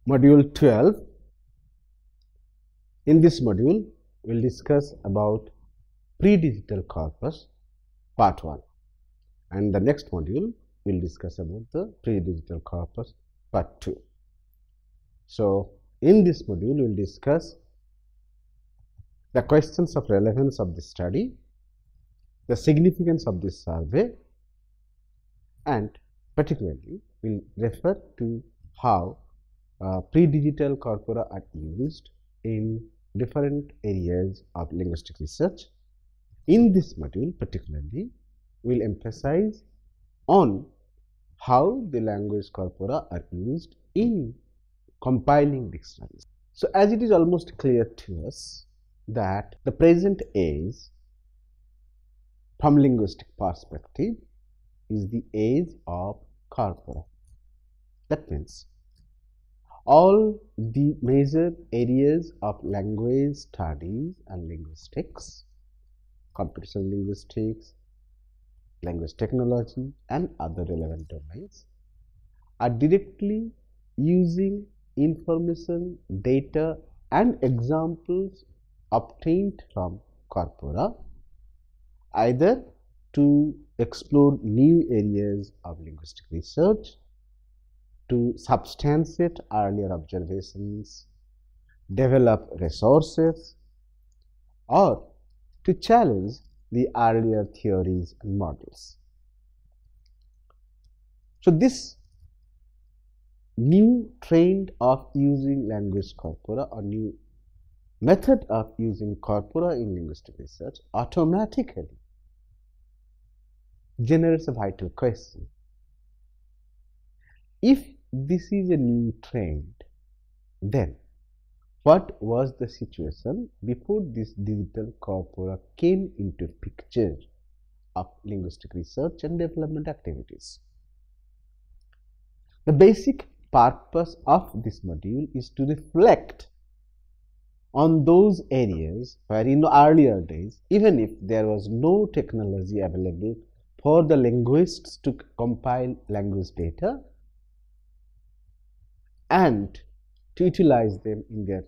Module 12. In this module, we will discuss about pre-digital corpus part 1, and the next module we will discuss about the pre-digital corpus part 2. So, in this module, we will discuss the questions of relevance of the study, the significance of this survey, and particularly we will refer to how pre-digital corpora are used in different areas of linguistic research. In this module particularly, we will emphasize on how the language corpora are used in compiling dictionaries. So, as it is almost clear to us that the present age from linguistic perspective is the age of corpora. That means all the major areas of language studies and linguistics, computational linguistics, language technology, and other relevant domains are directly using information, data, and examples obtained from corpora either to explore new areas of linguistic research, to substantiate earlier observations, develop resources, or to challenge the earlier theories and models. So, this new trend of using language corpora or new method of using corpora in linguistic research automatically generates a vital question. If this is a new trend, then what was the situation before this digital corpora came into picture of linguistic research and development activities? The basic purpose of this module is to reflect on those areas where in earlier days, even if there was no technology available for the linguists to compile language data and to utilize them in their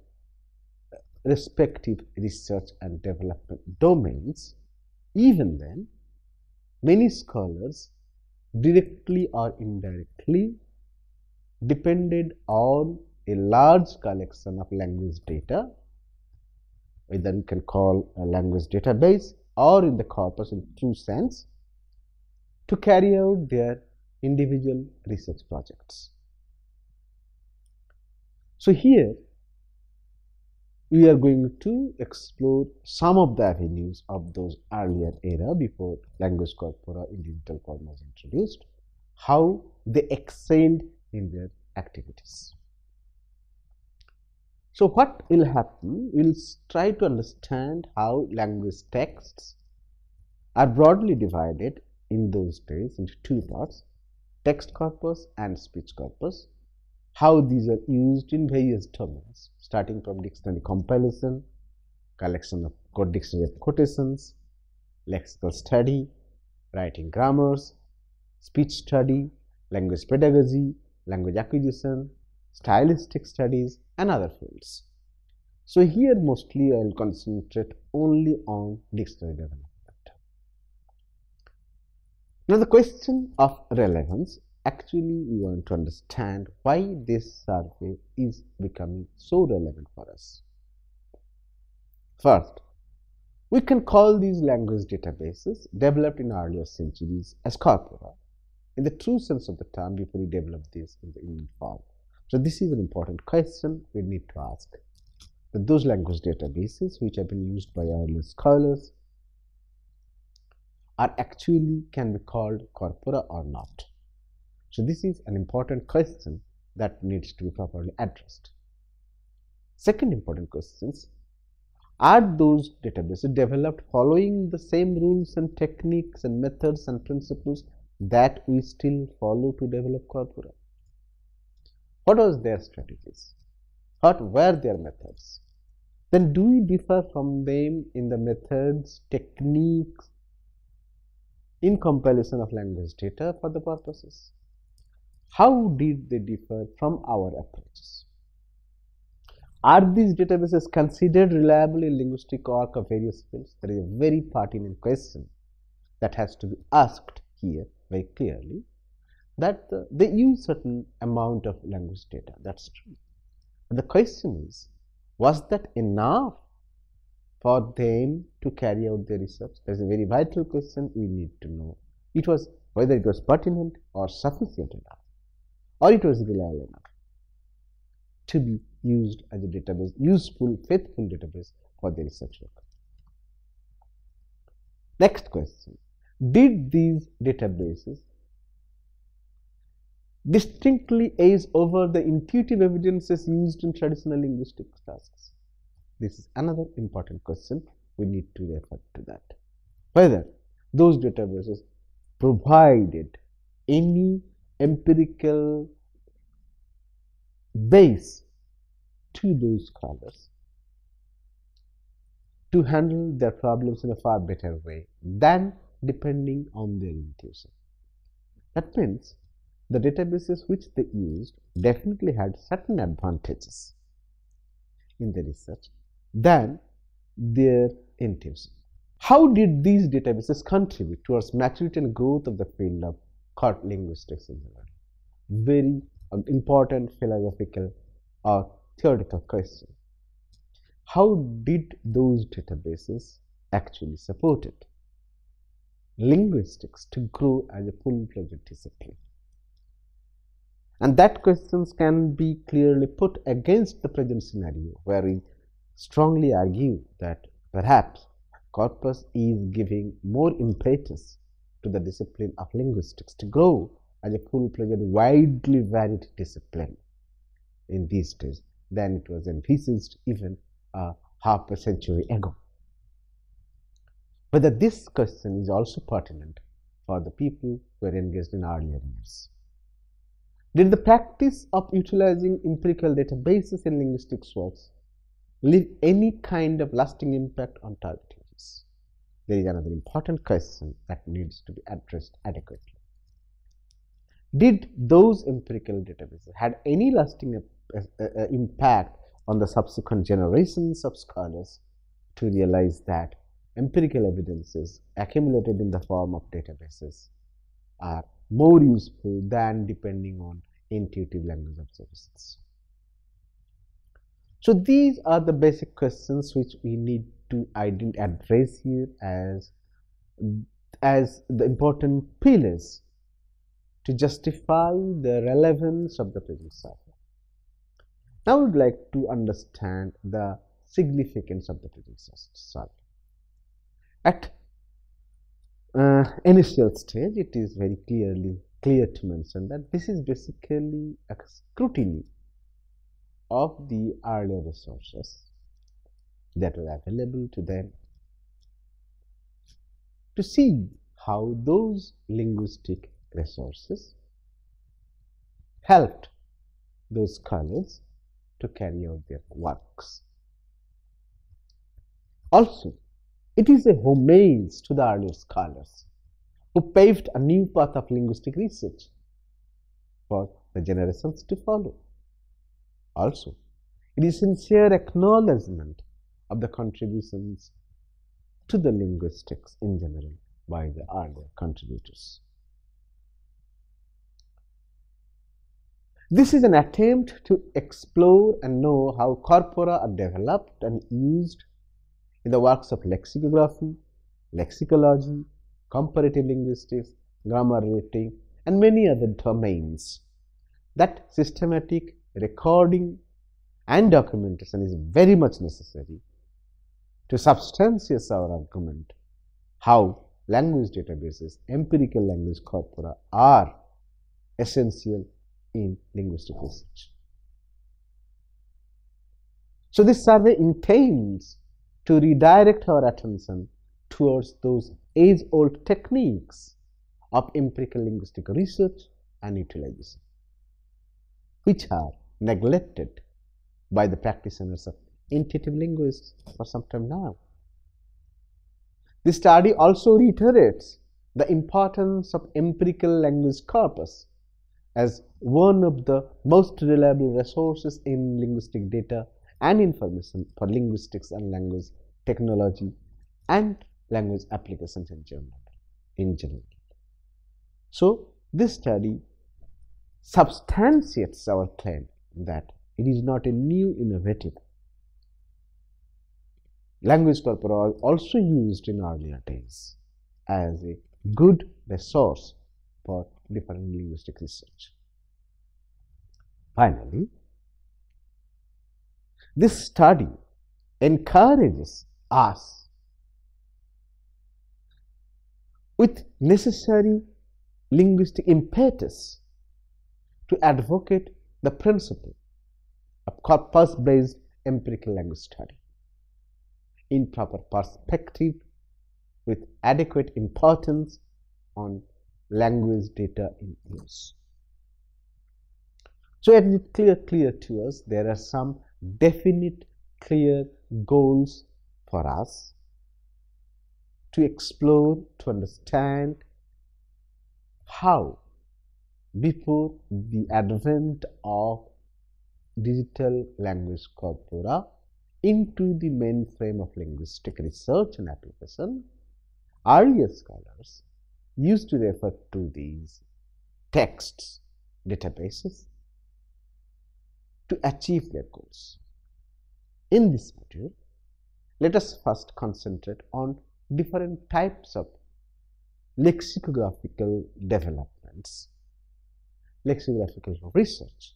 respective research and development domains, even then, many scholars directly or indirectly depended on a large collection of language data, either we can call a language database or in the corpus in true sense, to carry out their individual research projects. So, here we are going to explore some of the avenues of those earlier era before language corpora in digital form was introduced, how they excelled in their activities. So, what will happen? We will try to understand how language texts are broadly divided in those days into two parts, text corpus and speech corpus, how these are used in various domains, starting from dictionary compilation, collection of dictionary of quotations, lexical study, writing grammars, speech study, language pedagogy, language acquisition, stylistic studies, and other fields. So, here mostly I will concentrate only on dictionary development. Now, the question of relevance, actually we want to understand why this survey is becoming so relevant for us. First, we can call these language databases developed in earlier centuries as corpora in the true sense of the term before we develop this in the English form. So, this is an important question we need to ask, that those language databases which have been used by earlier scholars are actually can be called corpora or not. So, this is an important question that needs to be properly addressed. Second important questions, are those databases developed following the same rules and techniques and methods and principles that we still follow to develop corpora? What was their strategies? What were their methods? Then do we differ from them in the methods, techniques, in compilation of language data for the purposes? How did they differ from our approaches? Are these databases considered reliable in linguistic work of various fields? That is a very pertinent question that has to be asked here very clearly. That they use certain amount of language data. That's true. But the question is, was that enough for them to carry out their research? That's a very vital question we need to know. It was whether it was pertinent or sufficient enough, or it was reliable enough to be used as a database, useful, faithful database for the research work. Next question. Did these databases distinctly edge over the intuitive evidences used in traditional linguistic tasks? This is another important question. We need to refer to that. Whether those databases provided any empirical base to those scholars to handle their problems in a far better way than depending on their intuition. That means the databases which they used definitely had certain advantages in the research than their intuition. How did these databases contribute towards maturity and growth of the field of court linguistics in general? Very important philosophical or theoretical question. How did those databases actually support linguistics to grow as a full-fledged discipline? And that questions can be clearly put against the present scenario, where we strongly argue that perhaps corpus is giving more impetus to the discipline of linguistics to grow as a full-fledged, widely varied discipline in these days than it was envisaged even half a century ago. Whether this question is also pertinent for the people who were engaged in earlier years. Did the practice of utilizing empirical databases in linguistics works leave any kind of lasting impact on target users? There is another important question that needs to be addressed adequately. Did those empirical databases had any lasting impact on the subsequent generations of scholars to realize that empirical evidences accumulated in the form of databases are more useful than depending on intuitive language observations? So these are the basic questions which we need to address here as the important pillars to justify the relevance of the present survey. Now we would like to understand the significance of the present survey. At initial stage, it is very clear to mention that this is basically a scrutiny of the earlier resources that were available to them to see how those linguistic resources helped those scholars to carry out their works. Also, it is a homage to the earlier scholars who paved a new path of linguistic research for the generations to follow. Also, it is sincere acknowledgement of the contributions to the linguistics in general by the earlier contributors. This is an attempt to explore and know how corpora are developed and used in the works of lexicography, lexicology, comparative linguistics, grammar writing, and many other domains. That systematic recording and documentation is very much necessary to substantiate our argument how language databases, empirical language corpora are essential in linguistic research. So this survey intends to redirect our attention towards those age-old techniques of empirical linguistic research and utilization, which are neglected by the practitioners of intuitive linguists for some time now. This study also reiterates the importance of empirical language corpus as one of the most reliable resources in linguistic data and information for linguistics and language technology and language applications in general. So, this study substantiates our claim that it is not a new innovative. Language corpora are also used in earlier days as a good resource for different linguistic research. Finally, this study encourages us with necessary linguistic impetus to advocate the principle of corpus-based empirical language study in proper perspective with adequate importance on language data in use. So it is clear to us there are some definite clear goals for us to explore, to understand how before the advent of digital language corpora into the mainframe of linguistic research and application, earlier scholars used to refer to these texts, databases, to achieve their goals. In this module, let us first concentrate on different types of lexicographical developments. Lexicographical research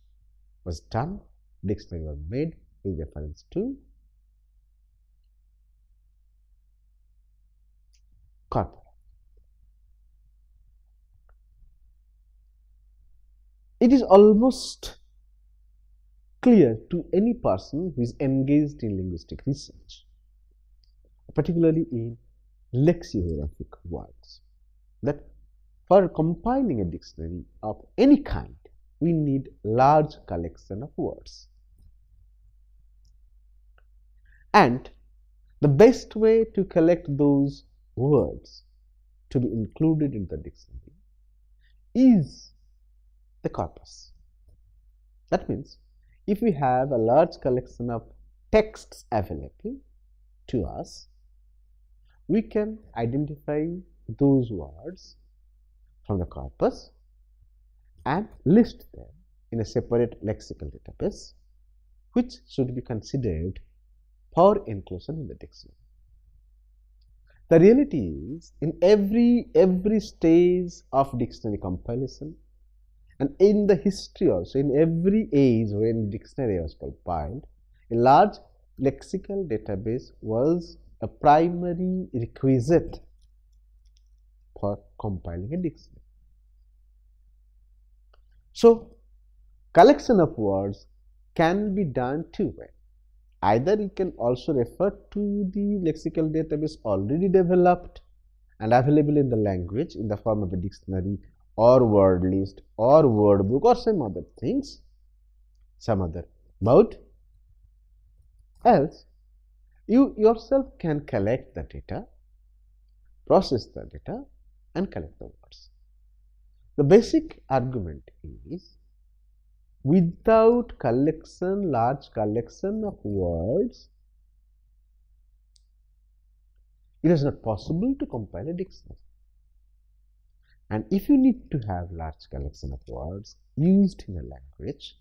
was done, dictionaries were made with reference to corpora. It is almost clear to any person who is engaged in linguistic research, particularly in lexicographic works, that for compiling a dictionary of any kind, we need large collection of words. And the best way to collect those words to be included in the dictionary is the corpus. That means, if we have a large collection of texts available to us, we can identify those words from the corpus and list them in a separate lexical database, which should be considered for inclusion in the dictionary. The reality is, in every stage of dictionary compilation, and in the history also, in every age when dictionary was compiled, a large lexical database was a primary requisite for compiling a dictionary. So, collection of words can be done two ways. Either you can also refer to the lexical database already developed and available in the language in the form of a dictionary or word list or word book or some other things, some other mode. Else, you yourself can collect the data, process the data and collect the words. The basic argument is, without large collection of words, it is not possible to compile a dictionary. And if you need to have large collection of words used in a language,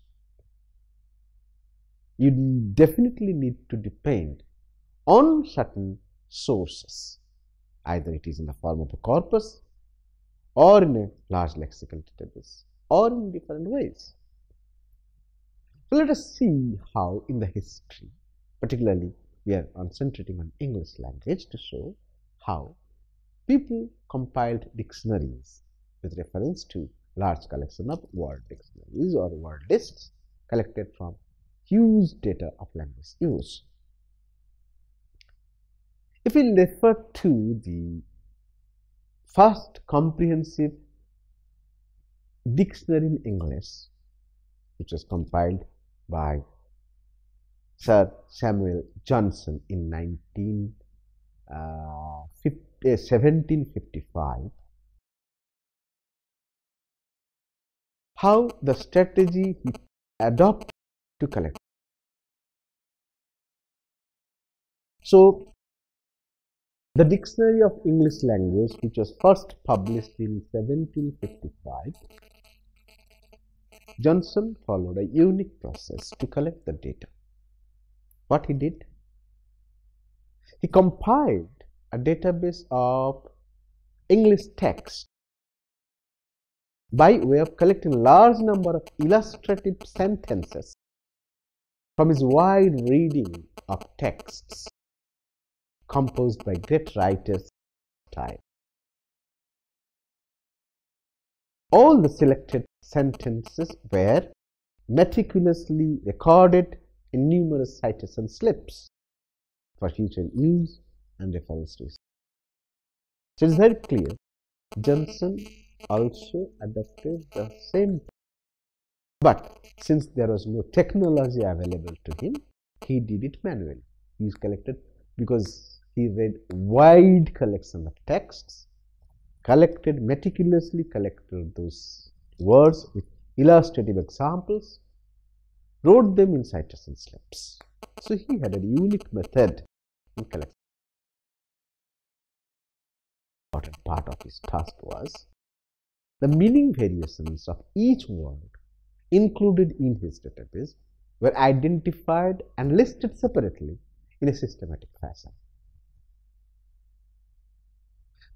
you definitely need to depend on certain sources. Either it is in the form of a corpus or in a large lexical database or in different ways. So let us see how in the history, particularly we are concentrating on English language to show how people compiled dictionaries with reference to large collection of word dictionaries or word lists collected from huge data of language use. If we refer to the first comprehensive dictionary in English, which was compiled by Sir Samuel Johnson in 1755, how the strategy he adopted to collect So, the Dictionary of English Language, which was first published in 1755, Johnson followed a unique process to collect the data. What he did? He compiled a database of English text by way of collecting a large number of illustrative sentences from his wide reading of texts composed by great writers of his time. All the selected sentences were meticulously recorded in numerous citation slips for future use and reference to. So it is very clear Johnson also adopted the same, but since there was no technology available to him, he did it manually. He collected, because he read wide collection of texts, meticulously collected those words with illustrative examples, wrote them in citation slips. So he had a unique method in collection. The important part of his task was the meaning variations of each word included in his database were identified and listed separately in a systematic fashion.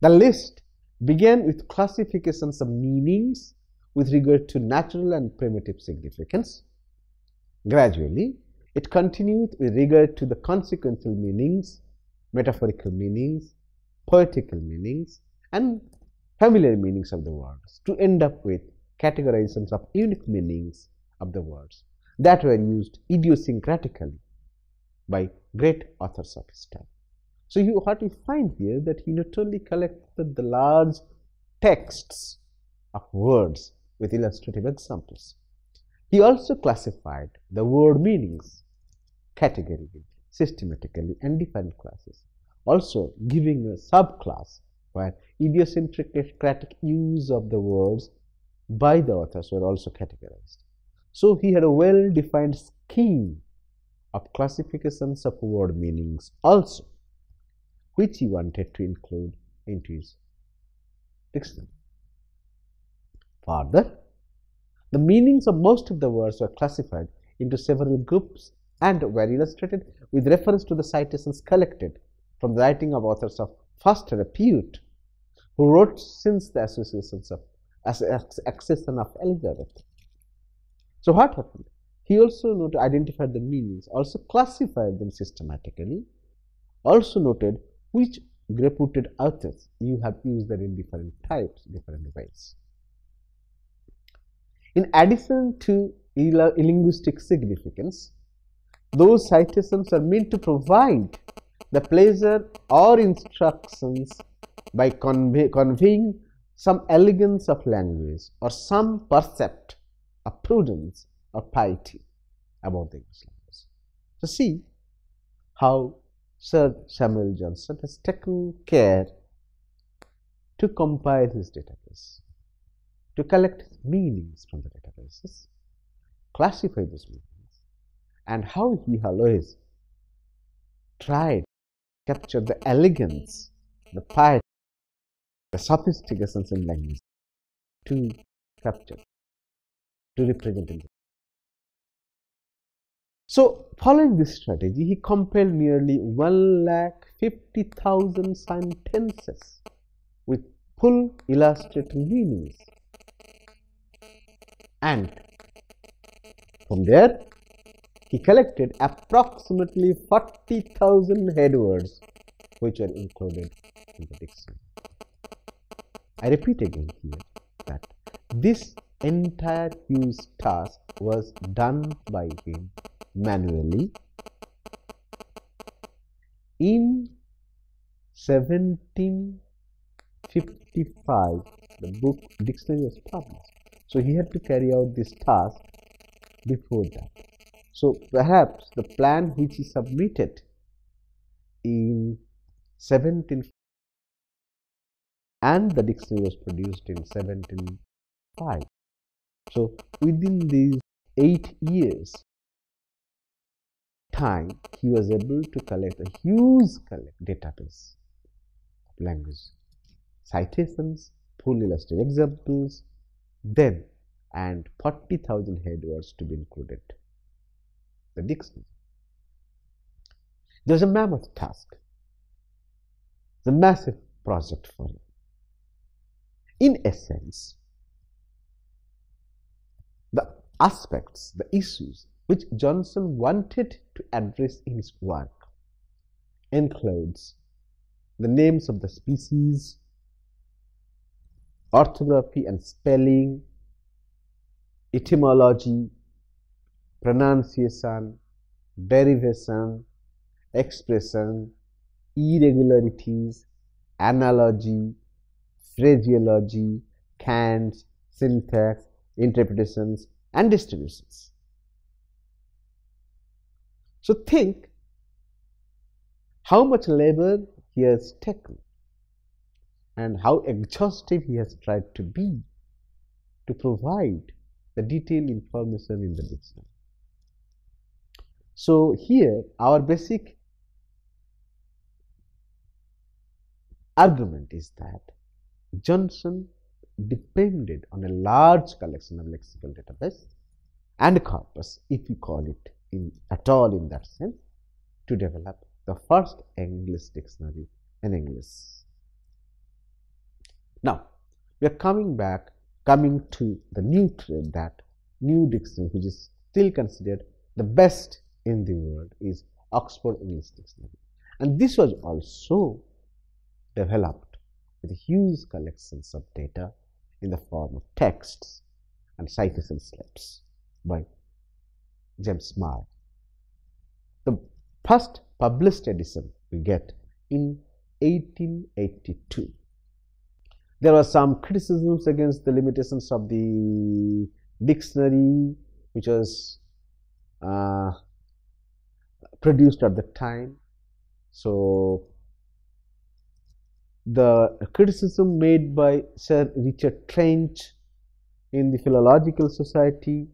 The list began with classifications of meanings with regard to natural and primitive significance. Gradually, it continued with regard to the consequential meanings, metaphorical meanings, poetical meanings, and familiar meanings of the words, to end up with categorizations of unique meanings of the words that were used idiosyncratically by great authors of his time. So what you find here, that he not only collected the large texts of words with illustrative examples, he also classified the word meanings categorically, systematically, and defined classes, also giving a subclass where idiosyncratic use of the words by the authors were also categorized. So he had a well-defined scheme of classifications of word meanings also, which he wanted to include into his dictionary. Further, the meanings of most of the words were classified into several groups and were illustrated with reference to the citations collected from the writing of authors of first repute who wrote since the accession of Elizabeth. So what happened? He also identified the meanings, also classified them systematically, also noted which reputed authors you have used them in different types, different ways. In addition to linguistic significance, those citations are meant to provide the pleasure or instructions by conveying some elegance of language or some percept of prudence or piety about the English language. So see how Sir Samuel Johnson has taken care to compile his database, to collect meanings from the databases, classify those meanings, and how he always tried to capture the elegance, the piety, the sophistications in language to capture, to represent it. So, following this strategy, he compiled nearly 1,50,000 sentences with full illustrative meanings, and from there he collected approximately 40,000 headwords which were included in the dictionary. I repeat again here that this entire huge task was done by him manually in 1755. The book dictionary was published, so he had to carry out this task before that. So perhaps the plan which he submitted in 17 and the dictionary was produced in 1705. So within these 8 years, time, he was able to collect a huge database of language citations, full illustrative examples, then and 40,000 head words to be included. The dictionary. There was a mammoth task, the massive project for him. In essence, the aspects, the issues which Johnson wanted to address in his work includes the names of the species, orthography and spelling, etymology, pronunciation, derivation, expression, irregularities, analogy, phraseology, cants, syntax, interpretations, and distributions. So think how much labor he has taken and how exhaustive he has tried to be to provide the detailed information in the dictionary. So here our basic argument is that Johnson depended on a large collection of lexical database and corpus, if you call it at all in that sense, to develop the first English dictionary in English. Now, we are coming to the new trend, that new dictionary which is still considered the best in the world is Oxford English Dictionary. And this was also developed with huge collections of data in the form of texts and citation slips by James Marr. The first published edition we get in 1882. There were some criticisms against the limitations of the dictionary which was produced at the time. So the criticism made by Sir Richard Trench in the Philological Society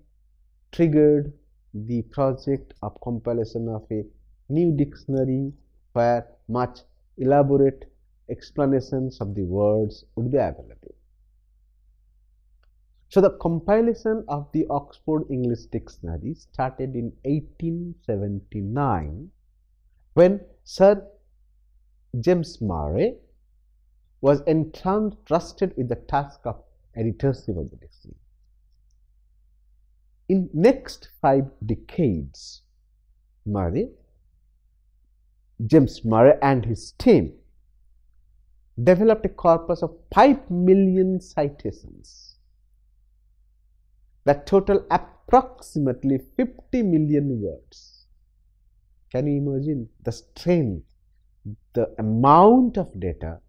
triggered the project of compilation of a new dictionary where much elaborate explanations of the words would be available. So the compilation of the Oxford English Dictionary started in 1879 when Sir James Marr was entrusted with the task of editorship of the dictionary. In next 5 decades, James Marr and his team developed a corpus of 5 million citations that total approximately 50 million words. Can you imagine the strength, the amount of data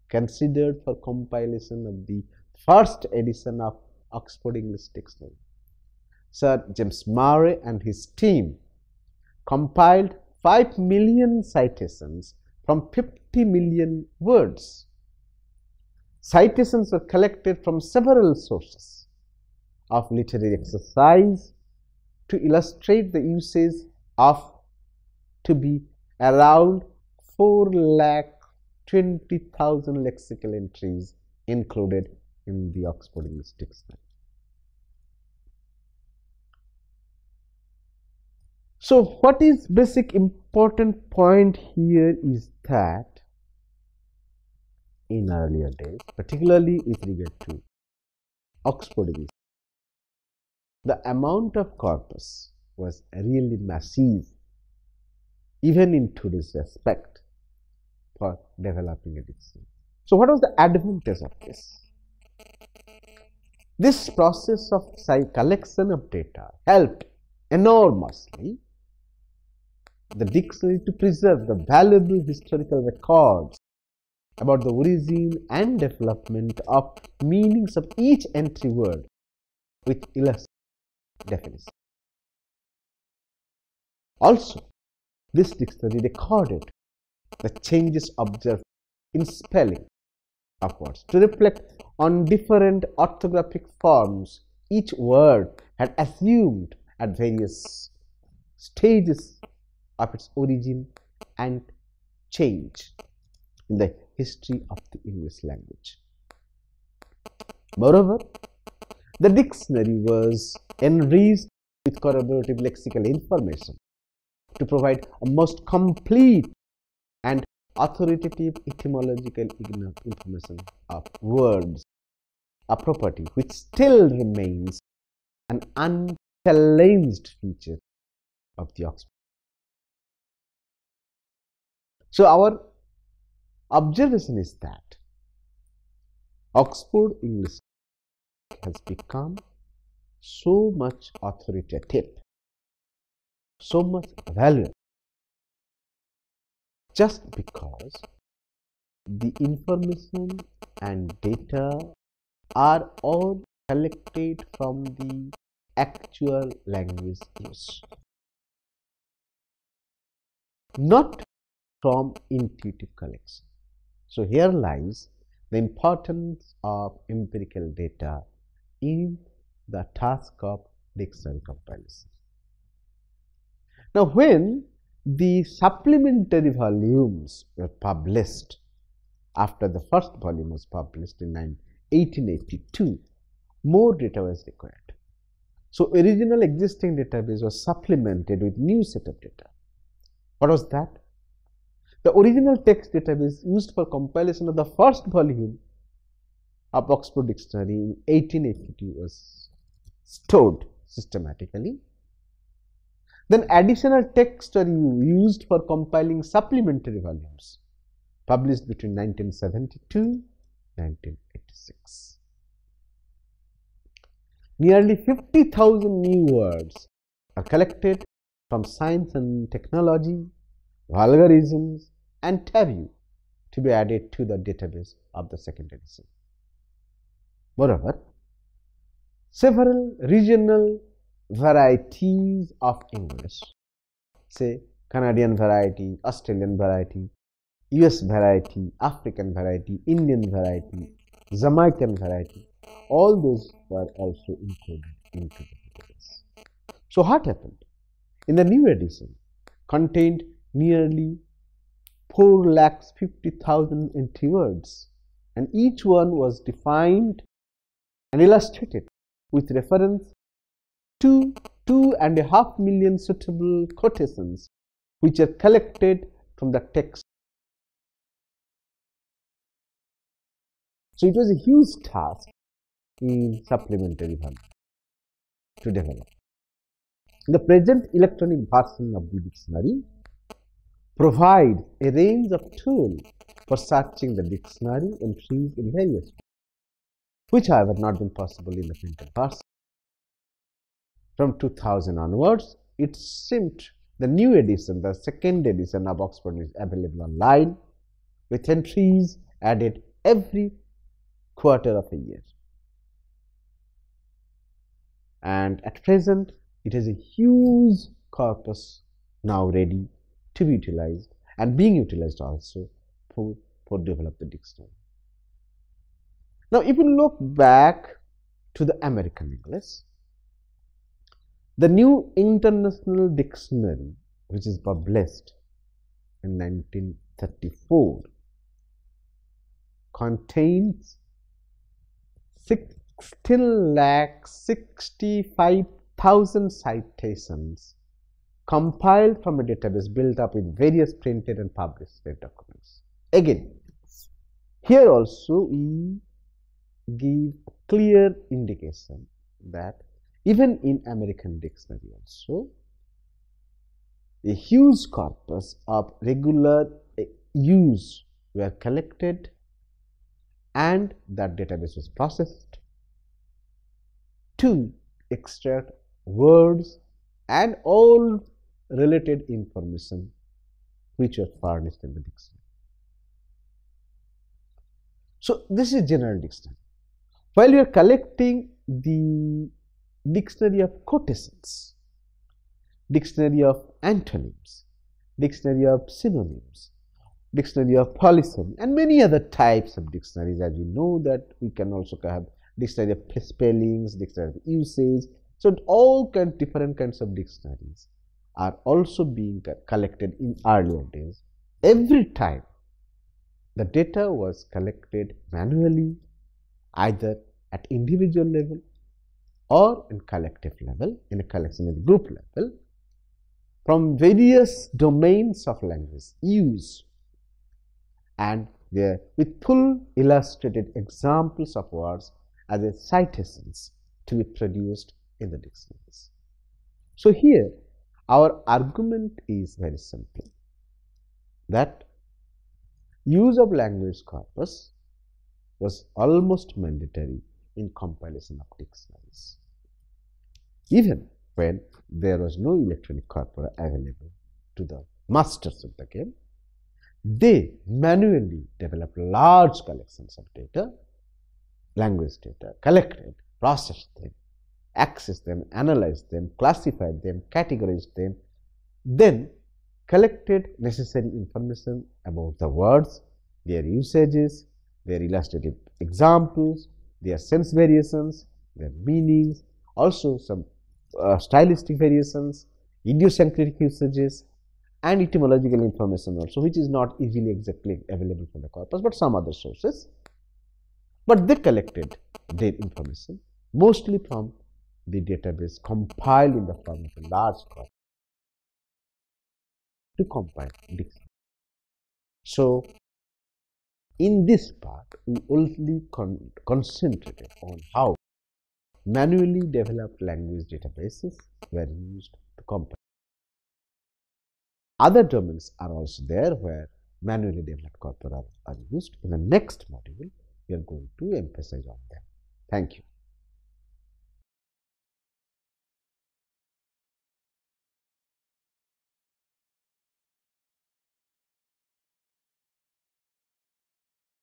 considered for compilation of the first edition of Oxford English Dictionary? Sir James Marr and his team compiled 5 million citations from 50 million words. Citations were collected from several sources of literary exercise to illustrate the usage of to be around 4,20,000 lexical entries included in the Oxford English Dictionary. So what is basic important point here is that in earlier days, particularly with regard to Oxford English, the amount of corpus was really massive, even in today's respect, for developing a dictionary. So what was the advantage of this? This process of collection of data helped enormously the dictionary to preserve the valuable historical records about the origin and development of meanings of each entry word with illustrative definition. Also, this dictionary recorded the changes observed in spelling of words to reflect on different orthographic forms each word had assumed at various stages of its origin and change in the history of the English language. Moreover, the dictionary was enriched with corroborative lexical information to provide a most complete and authoritative etymological information of words, a property which still remains an unchallenged feature of the Oxford. So our observation is that Oxford English has become so much authoritative, so much valuable, just because the information and data are all collected from the actual language use, not from intuitive collection. So here lies the importance of empirical data in the task of dictionary compilation. Now, when the supplementary volumes were published, after the first volume was published in 1882, more data was required. So original existing database was supplemented with new set of data. What was that? The original text database used for compilation of the first volume of Oxford Dictionary in 1882 was stored systematically. Then additional texts are used for compiling supplementary volumes published between 1972 and 1986. Nearly 50,000 new words are collected from science and technology, vulgarisms, and taboo to be added to the database of the second edition. Moreover, several regional varieties of English, say Canadian variety, Australian variety, US variety, African variety, Indian variety, Jamaican variety, all those were also included into the database. So what happened? In the new edition, contained nearly 4,50,000 entry words, and each one was defined and illustrated with reference to 2.5 million suitable quotations which are collected from the text. So it was a huge task in supplementary volume to develop. The present electronic version of the dictionary provides a range of tools for searching the dictionary entries in various ways, which however not been possible in the printed version. From 2000 onwards, it seemed the new edition, the second edition of Oxford, is available online with entries added every quarter of a year. And at present, it is a huge corpus now ready to be utilized and being utilized also for develop the dictionary. Now, if you look back to the American English, the new International Dictionary, which is published in 1934, contains 16,65,000 citations compiled from a database built up with various printed and published documents. Again, here also we give clear indication that even in American dictionary also, a huge corpus of regular use were collected and that database was processed to extract words and all related information which were furnished in the dictionary. So this is general dictionary. While we are collecting the dictionary of quotations, dictionary of antonyms, dictionary of synonyms, dictionary of polysyny, and many other types of dictionaries, as you know that we can also have dictionary of spellings, dictionary of usage. So all different kinds of dictionaries are also being collected in earlier days. Every time the data was collected manually, either at individual level or in collective level, in a collection at group level, from various domains of language use, and there with full illustrated examples of words as a citations to be produced in the dictionaries. So here our argument is very simple, that use of language corpus was almost mandatory in compilation of dictionaries. Even when there was no electronic corpora available to the masters of the game, they manually developed large collections of data, language data, collected, processed them, accessed them, analyzed them, classified them, categorized them, then collected necessary information about the words, their usages, their illustrative examples, their sense variations, their meanings, also some stylistic variations, idiosyncratic usages, and etymological information also, which is not easily exactly available from the corpus, but some other sources. But they collected their information mostly from the database compiled in the form of a large corpus to compile dictionary. So, in this part, we only concentrated on how manually developed language databases were used to compile. Other domains are also there where manually developed corpora are used. In the next module, we are going to emphasize on them. Thank you.